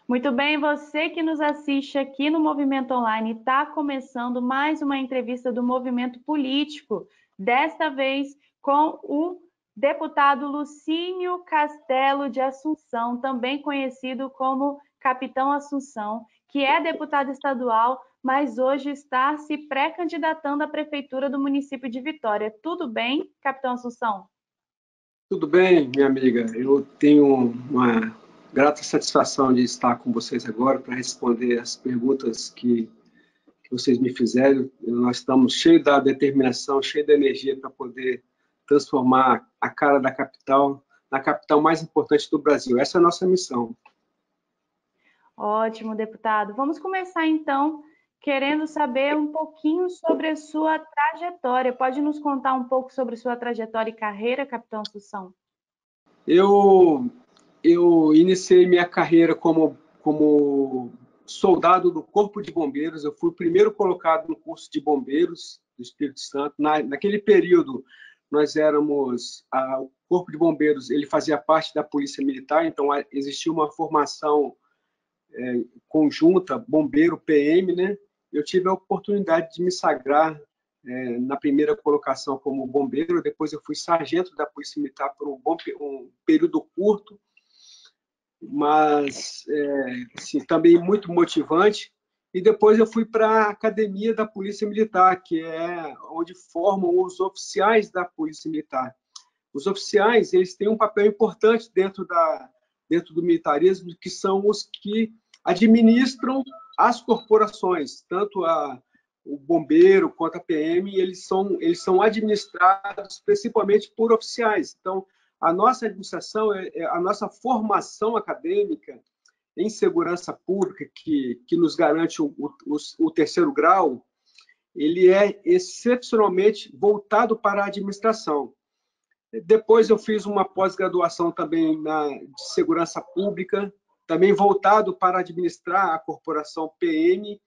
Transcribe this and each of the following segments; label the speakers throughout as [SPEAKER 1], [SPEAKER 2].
[SPEAKER 1] Muito bem, você que nos assiste aqui no Movimento Online, está começando mais uma entrevista do Movimento Político, desta vez com o deputado Lucínio Castelo de Assunção, também conhecido como Capitão Assunção, que é deputado estadual, mas hoje está se pré-candidatando à prefeitura do município de Vitória. Tudo bem, Capitão Assunção?
[SPEAKER 2] Tudo bem, minha amiga. Eu tenho uma grata satisfação de estar com vocês agora para responder as perguntas que vocês me fizeram. Nós estamos cheios da determinação, cheios da energia para poder transformar a cara da capital na capital mais importante do Brasil. Essa é a nossa missão.
[SPEAKER 1] Ótimo, deputado. Vamos começar, então, querendo saber um pouquinho sobre a sua trajetória. Pode nos contar um pouco sobre sua trajetória e carreira, Capitão Assunção?
[SPEAKER 2] Eu iniciei minha carreira como soldado do Corpo de Bombeiros. Eu fui o primeiro colocado no curso de bombeiros do Espírito Santo. Naquele período, nós éramos... o Corpo de Bombeiros ele fazia parte da Polícia Militar, então existia uma formação conjunta, bombeiro-PM, né? Eu tive a oportunidade de me sagrar na primeira colocação como bombeiro, depois eu fui sargento da Polícia Militar por um período curto, mas assim, também muito motivante. E depois eu fui para a Academia da Polícia Militar, que é onde formam os oficiais da Polícia Militar. Os oficiais eles têm um papel importante dentro do militarismo, que são os que administram as corporações, tanto o bombeiro quanto a PM, eles são administrados principalmente por oficiais. Então, a nossa administração, a nossa formação acadêmica em segurança pública, que nos garante o terceiro grau, ele é excepcionalmente voltado para a administração. Depois eu fiz uma pós-graduação também de segurança pública, também voltado para administrar a corporação PM.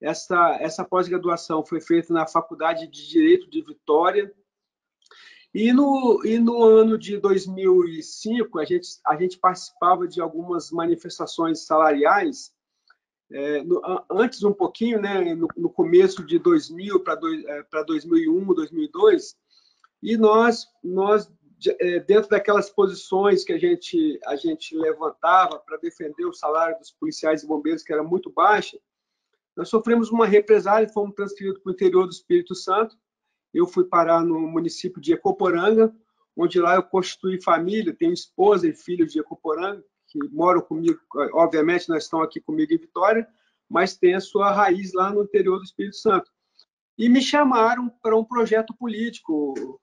[SPEAKER 2] Essa pós-graduação foi feita na Faculdade de Direito de Vitória. E no ano de 2005, a gente participava de algumas manifestações salariais, antes um pouquinho, né, no começo de 2000 para 2001, 2002, e nós dentro daquelas posições que a gente levantava para defender o salário dos policiais e bombeiros, que era muito baixa, nós sofremos uma represália e fomos transferidos para o interior do Espírito Santo. Eu fui parar no município de Ecoporanga, onde lá eu constituí família, tenho esposa e filhos de Ecoporanga, que moram comigo, obviamente nós estamos aqui comigo em Vitória, mas tem a sua raiz lá no interior do Espírito Santo. E me chamaram para um projeto político.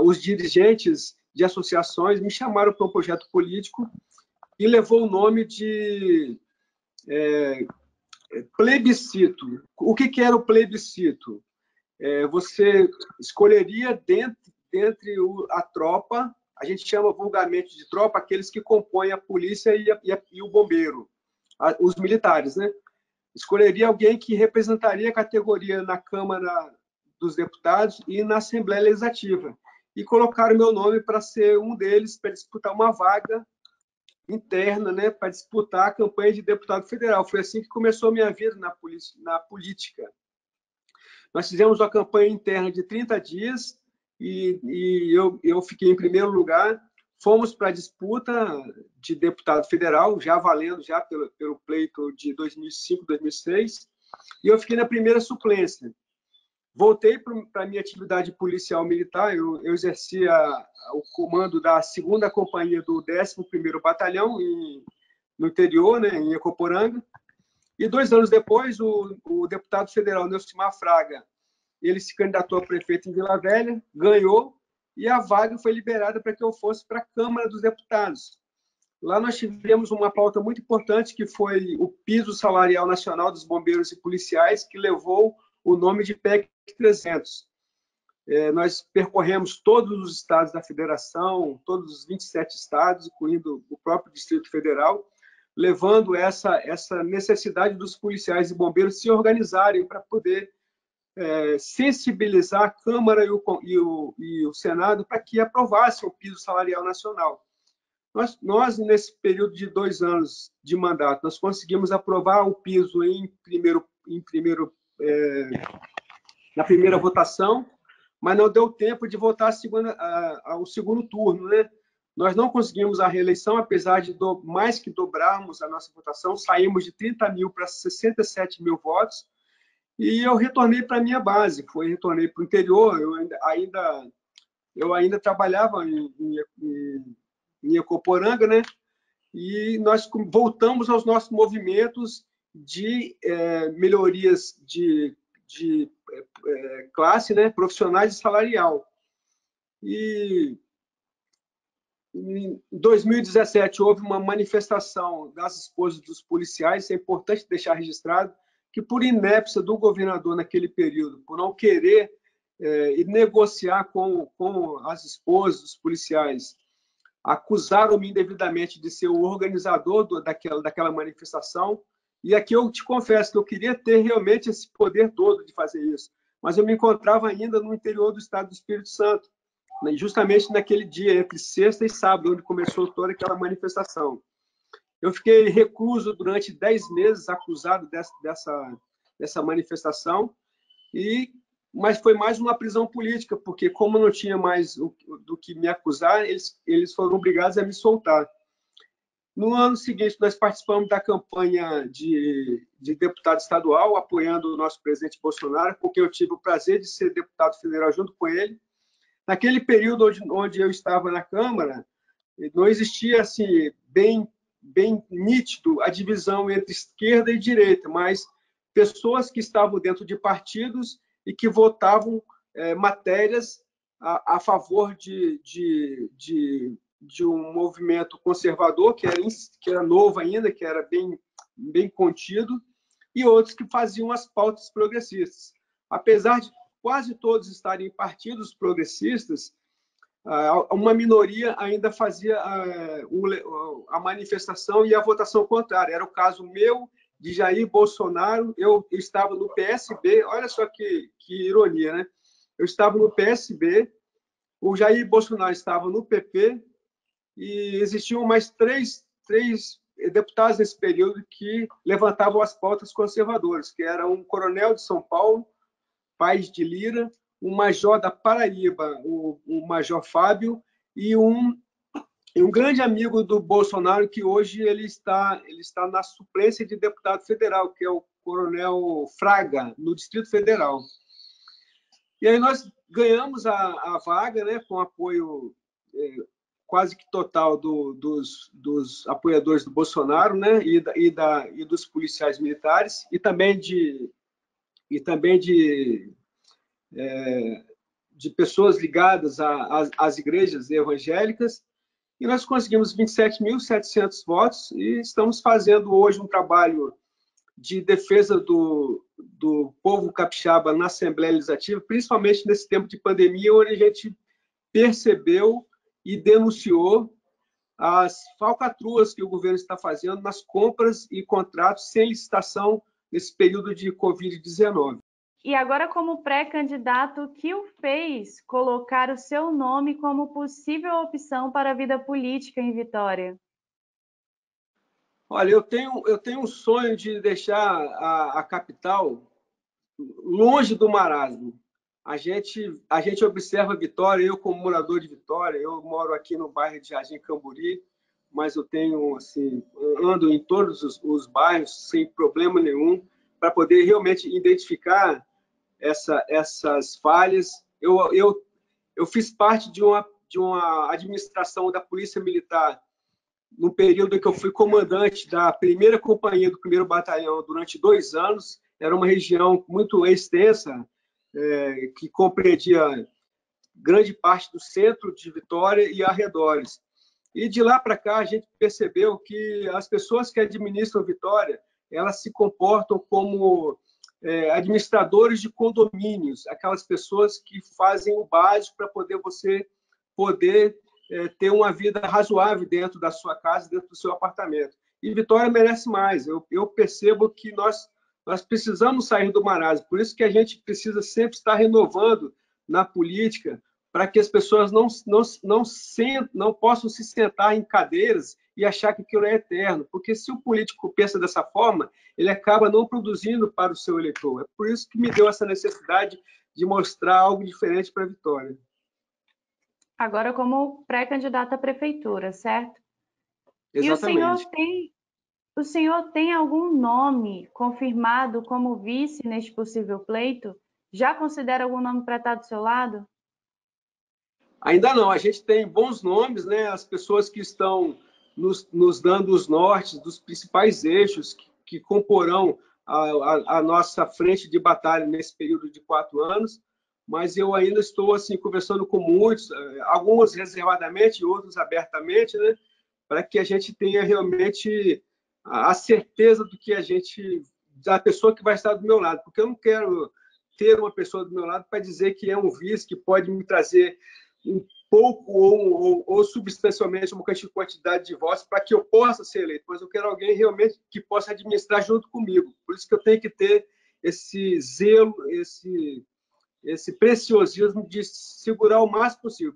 [SPEAKER 2] Os dirigentes de associações me chamaram para um projeto político e levou o nome de plebiscito. O que era o plebiscito? Você escolheria dentre a tropa, a gente chama vulgarmente de tropa, aqueles que compõem a polícia e o bombeiro, os militares, né? Escolheria alguém que representaria a categoria na Câmara dos Deputados e na Assembleia Legislativa. E colocaram meu nome para ser um deles, para disputar uma vaga interna, né, para disputar a campanha de deputado federal. Foi assim que começou a minha vida na política. Nós fizemos uma campanha interna de 30 dias e eu fiquei em primeiro lugar. Fomos para a disputa de deputado federal, já valendo já pelo pleito de 2005, 2006, e eu fiquei na primeira suplência. Voltei para a minha atividade policial militar, eu exercia o comando da 2ª Companhia do 11º Batalhão no interior, né, em Ecoporanga, e 2 anos depois o deputado federal Neucimar Fraga, ele se candidatou a prefeito em Vila Velha, ganhou, e a vaga foi liberada para que eu fosse para a Câmara dos Deputados. Lá nós tivemos uma pauta muito importante, que foi o piso salarial nacional dos bombeiros e policiais, que levou o nome de PEC 300. Nós percorremos todos os estados da federação, todos os 27 estados, incluindo o próprio Distrito Federal, levando essa necessidade dos policiais e bombeiros se organizarem para poder sensibilizar a Câmara e o Senado para que aprovassem o piso salarial nacional. Nesse período de 2 anos de mandato, nós conseguimos aprovar o piso na primeira votação, mas não deu tempo de votar o segundo turno, né? Nós não conseguimos a reeleição, apesar de mais que dobrarmos a nossa votação, saímos de 30 mil para 67 mil votos, e eu retornei para a minha base, retornei para o interior. Eu ainda trabalhava em Ecoporanga, né? E nós voltamos aos nossos movimentos de melhorias de classe, né? Profissionais e salarial. E em 2017 houve uma manifestação das esposas dos policiais, é importante deixar registrado, que por inépcia do governador naquele período, por não querer negociar com as esposas dos policiais, acusaram-me indevidamente de ser o organizador daquela manifestação. E aqui eu te confesso que eu queria ter realmente esse poder todo de fazer isso, mas eu me encontrava ainda no interior do estado do Espírito Santo, justamente naquele dia, entre sexta e sábado, onde começou toda aquela manifestação. Eu fiquei recluso durante 10 meses, acusado dessa manifestação, mas foi mais uma prisão política, porque como não tinha mais do que me acusar, eles foram obrigados a me soltar. No ano seguinte, nós participamos da campanha de deputado estadual, apoiando o nosso presidente Bolsonaro, porque eu tive o prazer de ser deputado federal junto com ele. Naquele período onde eu estava na Câmara, não existia assim bem nítido a divisão entre esquerda e direita, mas pessoas que estavam dentro de partidos e que votavam matérias a favor de um movimento conservador, que era novo ainda, que era bem contido, e outros que faziam as pautas progressistas. Apesar de quase todos estarem em partidos progressistas, uma minoria ainda fazia a manifestação e a votação contrária. Era o caso meu, de Jair Bolsonaro. Eu estava no PSB, olha só que ironia, né? Eu estava no PSB, o Jair Bolsonaro estava no PP, e existiam mais três deputados nesse período que levantavam as pautas conservadoras, que era um coronel de São Paulo, Paes de Lira, um major da Paraíba, o major Fábio, e um grande amigo do Bolsonaro, que hoje ele está na suplência de deputado federal, que é o coronel Fraga, no Distrito Federal. E aí nós ganhamos a vaga, né, com apoio quase que total dos apoiadores do Bolsonaro, né, e dos policiais militares, e também de pessoas ligadas às igrejas evangélicas, e nós conseguimos 27.700 votos e estamos fazendo hoje um trabalho de defesa do povo capixaba na Assembleia Legislativa, principalmente nesse tempo de pandemia, onde a gente percebeu e denunciou as falcatruas que o governo está fazendo nas compras e contratos sem licitação nesse período de Covid-19.
[SPEAKER 1] E agora, como pré-candidato, o que o fez colocar o seu nome como possível opção para a vida política em Vitória?
[SPEAKER 2] Olha, eu tenho um sonho de deixar a capital longe do marasmo. A gente observa Vitória, eu como morador de Vitória, eu moro aqui no bairro de Jardim Camburi, mas eu ando em todos os bairros sem problema nenhum, para poder realmente identificar essas falhas. Eu fiz parte de uma administração da Polícia Militar no período em que eu fui comandante da primeira companhia do 1º Batalhão durante 2 anos. Era uma região muito extensa, que compreendia grande parte do centro de Vitória e arredores. E de lá para cá a gente percebeu que as pessoas que administram Vitória, elas se comportam como administradores de condomínios, aquelas pessoas que fazem o básico para você poder ter uma vida razoável dentro da sua casa, dentro do seu apartamento. E Vitória merece mais. Eu percebo que nós precisamos sair do marasmo. Por isso que a gente precisa sempre estar renovando na política, para que as pessoas não possam se sentar em cadeiras e achar que aquilo é eterno. Porque se o político pensa dessa forma, ele acaba não produzindo para o seu eleitor. É por isso que me deu essa necessidade de mostrar algo diferente para a Vitória.
[SPEAKER 1] Agora como pré-candidato à prefeitura, certo?
[SPEAKER 2] Exatamente.
[SPEAKER 1] E o senhor tem algum nome confirmado como vice neste possível pleito? Já considera algum nome para estar do seu lado?
[SPEAKER 2] Ainda não, a gente tem bons nomes, né? As pessoas que estão nos dando os nortes dos principais eixos que comporão a nossa frente de batalha nesse período de 4 anos, mas eu ainda estou assim conversando com muitos, alguns reservadamente, outros abertamente, né? Para que a gente tenha realmente a certeza do que da pessoa que vai estar do meu lado, porque eu não quero ter uma pessoa do meu lado para dizer que é um vice que pode me trazer um pouco ou substancialmente uma quantidade de votos para que eu possa ser eleito, mas eu quero alguém realmente que possa administrar junto comigo. Por isso que eu tenho que ter esse zelo, esse preciosismo de segurar o máximo possível.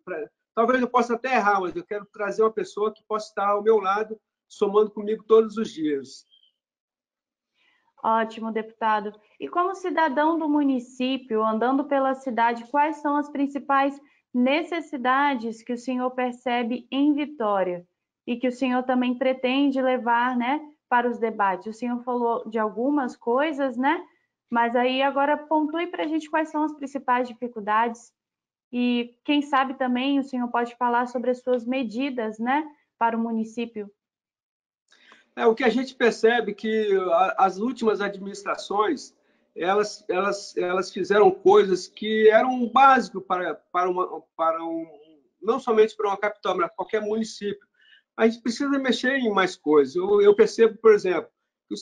[SPEAKER 2] Talvez eu possa até errar, mas eu quero trazer uma pessoa que possa estar ao meu lado, somando comigo todos os dias.
[SPEAKER 1] Ótimo, deputado. E como cidadão do município, andando pela cidade, quais são as principais necessidades que o senhor percebe em Vitória e que o senhor também pretende levar, né, para os debates? O senhor falou de algumas coisas, né? Mas aí agora pontue para a gente quais são as principais dificuldades e quem sabe também o senhor pode falar sobre as suas medidas, né, para o município.
[SPEAKER 2] O que a gente percebe que as últimas administrações elas fizeram coisas que eram básicas não somente para uma capital, mas para qualquer município. A gente precisa mexer em mais coisas. Eu percebo, por exemplo, que o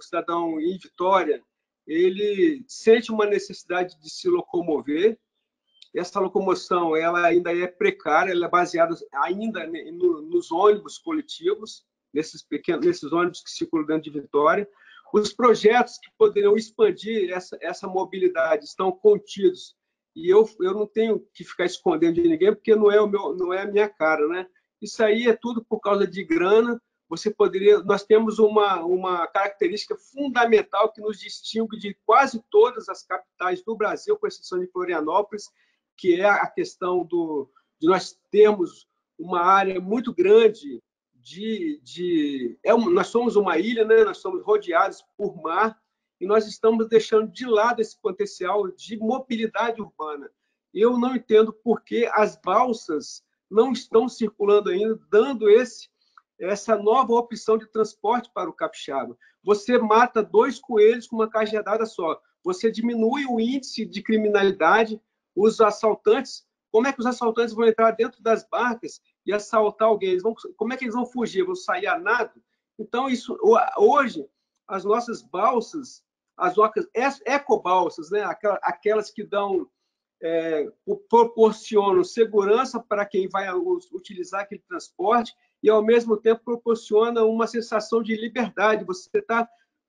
[SPEAKER 2] cidadão em Vitória, ele sente uma necessidade de se locomover. Essa locomoção ela ainda é precária, ela é baseada ainda nos ônibus coletivos, nesses ônibus que circulam dentro de Vitória. Os projetos que poderiam expandir essa mobilidade estão contidos. E eu não tenho que ficar escondendo de ninguém, porque não é a minha cara, né? Isso aí é tudo por causa de grana. Nós temos uma característica fundamental que nos distingue de quase todas as capitais do Brasil, com exceção de Florianópolis, que é a questão de nós termos uma área muito grande nós somos uma ilha, né? Nós somos rodeados por mar e nós estamos deixando de lado esse potencial de mobilidade urbana. Eu não entendo por que as balsas não estão circulando ainda, dando essa nova opção de transporte para o capixaba. Você mata 2 coelhos com uma cajadada só. Você diminui o índice de criminalidade, os assaltantes. Como é que os assaltantes vão entrar dentro das barcas e assaltar alguém? Como é que eles vão fugir? Vão sair a nado? Então, hoje, as nossas balsas, as ecobalsas, né? Aquelas que proporcionam segurança para quem vai utilizar aquele transporte e, ao mesmo tempo, proporciona uma sensação de liberdade.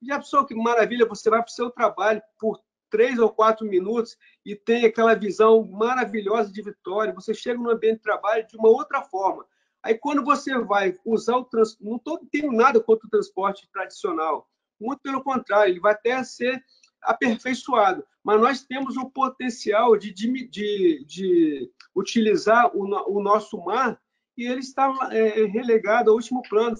[SPEAKER 2] Já pensou que maravilha? Você vai para o seu trabalho por 3 ou 4 minutos e tem aquela visão maravilhosa de Vitória. Você chega no ambiente de trabalho de uma outra forma. Aí, quando você vai usar o transporte, não tenho nada contra o transporte tradicional, muito pelo contrário, ele vai até ser aperfeiçoado, mas nós temos o potencial de utilizar o nosso mar e ele está relegado ao último plano.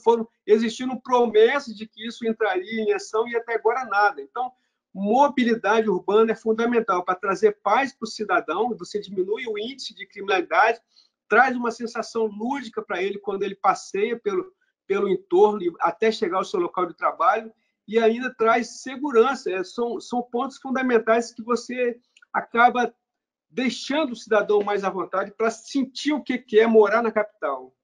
[SPEAKER 2] Existindo promessas de que isso entraria em ação e até agora nada. Então, mobilidade urbana é fundamental para trazer paz para o cidadão, você diminui o índice de criminalidade, traz uma sensação lúdica para ele quando ele passeia pelo entorno até chegar ao seu local de trabalho e ainda traz segurança. São pontos fundamentais que você acaba deixando o cidadão mais à vontade para sentir o que é morar na capital.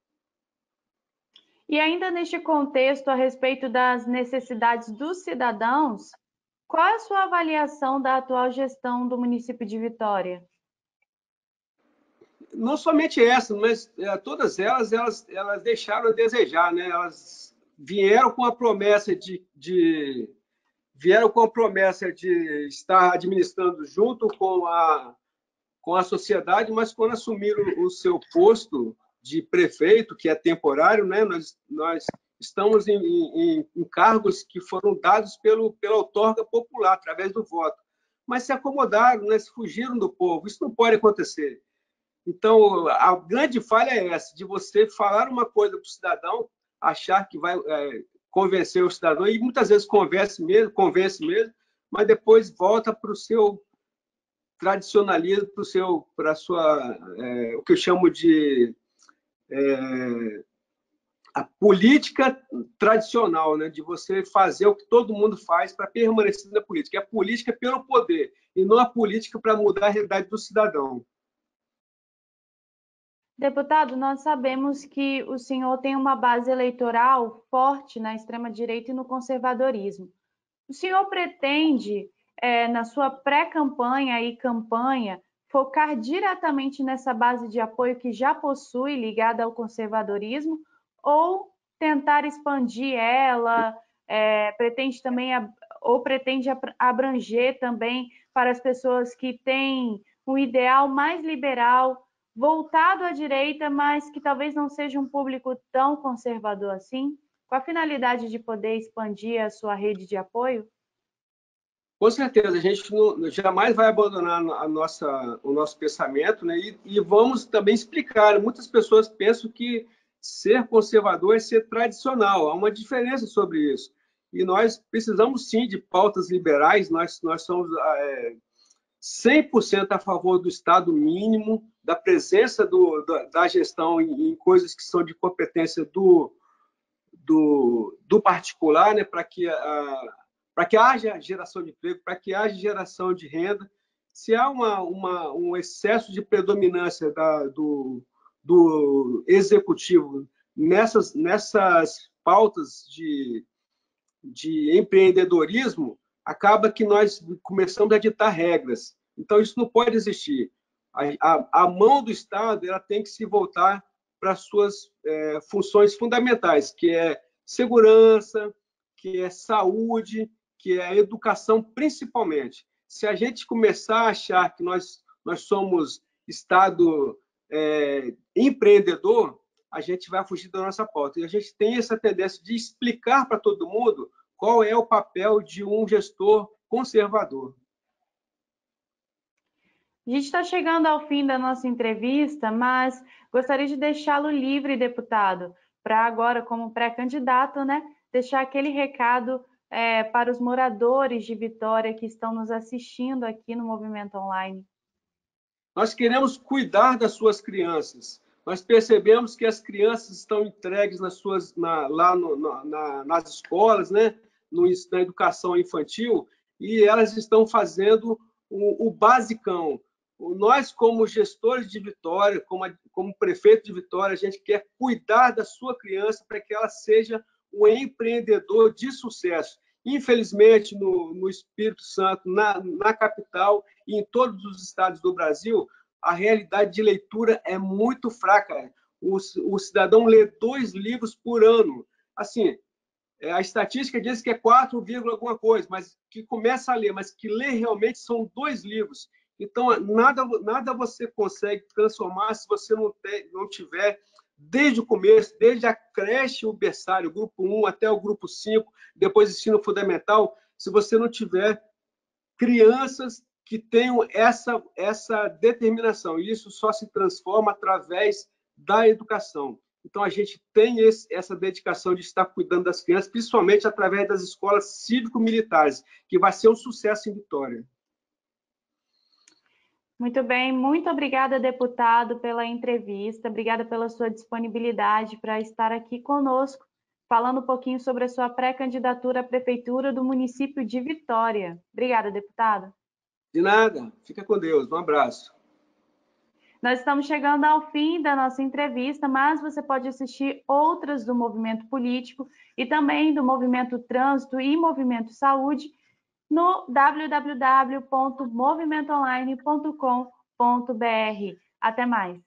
[SPEAKER 1] E ainda neste contexto, a respeito das necessidades dos cidadãos, qual é a sua avaliação da atual gestão do município de Vitória?
[SPEAKER 2] Não somente essa, mas todas elas deixaram a desejar, né? Elas vieram com a promessa vieram com a promessa de estar administrando junto com a sociedade, mas quando assumiram o seu posto de prefeito, que é temporário, né, nós estamos em cargos que foram dados pela outorga popular, através do voto. Mas se acomodaram, né, se fugiram do povo. Isso não pode acontecer. Então, a grande falha é essa, de você falar uma coisa para o cidadão, achar que vai convencer o cidadão, e muitas vezes convence mesmo, mas depois volta para o seu tradicionalismo, para a sua, o que eu chamo de a política tradicional, né, de você fazer o que todo mundo faz para permanecer na política. É a política pelo poder, e não a política para mudar a realidade do cidadão.
[SPEAKER 1] Deputado, nós sabemos que o senhor tem uma base eleitoral forte na extrema-direita e no conservadorismo. O senhor pretende, na sua pré-campanha e campanha, focar diretamente nessa base de apoio que já possui ligada ao conservadorismo ou tentar expandir ela, pretende também, ou pretende abranger também para as pessoas que têm um ideal mais liberal, voltado à direita, mas que talvez não seja um público tão conservador assim, com a finalidade de poder expandir a sua rede de apoio?
[SPEAKER 2] Com certeza, a gente jamais vai abandonar o nosso pensamento, né? E vamos também explicar. Muitas pessoas pensam que ser conservador é ser tradicional. Há uma diferença sobre isso. E nós precisamos, sim, de pautas liberais. Nós somos 100% a favor do Estado mínimo, da presença da gestão em coisas que são de competência do particular, né, para que haja geração de emprego, para que haja geração de renda. Se há um excesso de predominância do executivo nessas pautas de empreendedorismo, acaba que nós começamos a ditar regras. Então, isso não pode existir. A mão do Estado ela tem que se voltar para as suas funções fundamentais, que é segurança, que é saúde, que é educação, principalmente. Se a gente começar a achar que nós somos Estado empreendedor, a gente vai fugir da nossa pauta. E a gente tem essa tendência de explicar para todo mundo qual é o papel de um gestor conservador.
[SPEAKER 1] A gente está chegando ao fim da nossa entrevista, mas gostaria de deixá-lo livre, deputado, para agora, como pré-candidato, né, deixar aquele recado para os moradores de Vitória que estão nos assistindo aqui no Movimento Online.
[SPEAKER 2] Nós queremos cuidar das suas crianças. Nós percebemos que as crianças estão entregues nas escolas, né, na educação infantil, e elas estão fazendo o basicão. Nós, como gestores de Vitória, como prefeito de Vitória, a gente quer cuidar da sua criança para que ela seja um empreendedor de sucesso. Infelizmente, no Espírito Santo, na capital e em todos os estados do Brasil, a realidade de leitura é muito fraca. O cidadão lê 2 livros por ano. Assim, a estatística diz que é 4, alguma coisa, mas que começa a ler, mas que lê realmente são 2 livros. Então, nada você consegue transformar se você não tiver, desde o começo, desde a creche, o berçário, grupo 1 até o grupo 5, depois ensino fundamental, se você não tiver crianças que tenham essa determinação. E isso só se transforma através da educação. Então, a gente tem essa dedicação de estar cuidando das crianças, principalmente através das escolas cívico-militares, que vai ser um sucesso em Vitória.
[SPEAKER 1] Muito bem, muito obrigada, deputado, pela entrevista, obrigada pela sua disponibilidade para estar aqui conosco, falando um pouquinho sobre a sua pré-candidatura à prefeitura do município de Vitória. Obrigada, deputado.
[SPEAKER 2] De nada, fica com Deus, um abraço.
[SPEAKER 1] Nós estamos chegando ao fim da nossa entrevista, mas você pode assistir outras do Movimento Político e também do Movimento Trânsito e Movimento Saúde no www.movimentoonline.com.br. Até mais!